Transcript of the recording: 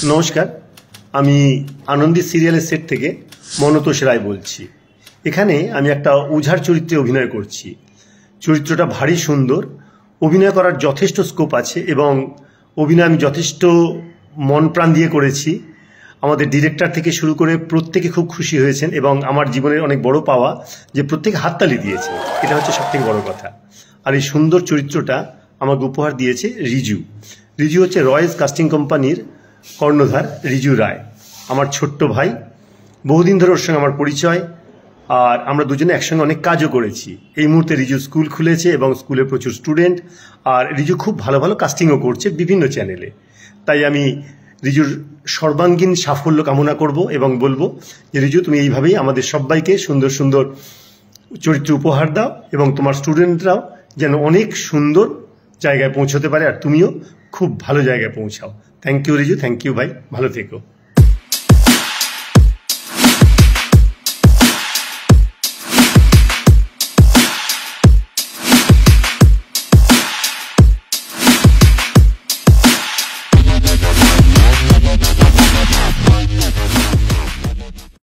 নমস্কার, আমি আনন্দী সিরিয়ালের সেট থেকে মনতোষ রায় বলছি। এখানে আমি একটা ওঝার চরিত্রে অভিনয় করছি। চরিত্রটা ভারী সুন্দর, অভিনয় করার যথেষ্ট স্কোপ আছে এবং অভিনয় আমি যথেষ্ট মন প্রাণ দিয়ে করেছি। আমাদের ডিরেক্টর থেকে শুরু করে প্রত্যেকে খুব খুশি হয়েছেন এবং আমার জীবনের অনেক বড় পাওয়া যে প্রত্যেকে হাততালি দিয়েছে, এটা হচ্ছে সবথেকে বড় কথা। আর এই সুন্দর চরিত্রটা আমাকে উপহার দিয়েছে রিজু। রিজু হচ্ছে রয়েস কাস্টিং কোম্পানির কর্ণধার রিজু রায়, আমার ছোট্ট ভাই। বহুদিন ধরে ওর সঙ্গে আমার পরিচয়, আর আমরা দুজনে একসঙ্গে অনেক কাজও করেছি। এই মুহূর্তে রিজু স্কুল খুলেছে এবং স্কুলে প্রচুর স্টুডেন্ট, আর রিজু খুব ভালো ভালো কাস্টিংও করছে বিভিন্ন চ্যানেলে। তাই আমি রিজুর সর্বাঙ্গীন সাফল্য কামনা করব এবং বলবো যে রিজু, তুমি এইভাবেই আমাদের সবাইকে সুন্দর সুন্দর চরিত্র উপহার দাও এবং তোমার স্টুডেন্টরাও যেন অনেক সুন্দর জায়গায় পৌঁছতে পারে, আর তুমিও খুব ভালো জায়গায় পৌঁছাও। Thank you Riju, thank you ভাই, ভালো থেকো।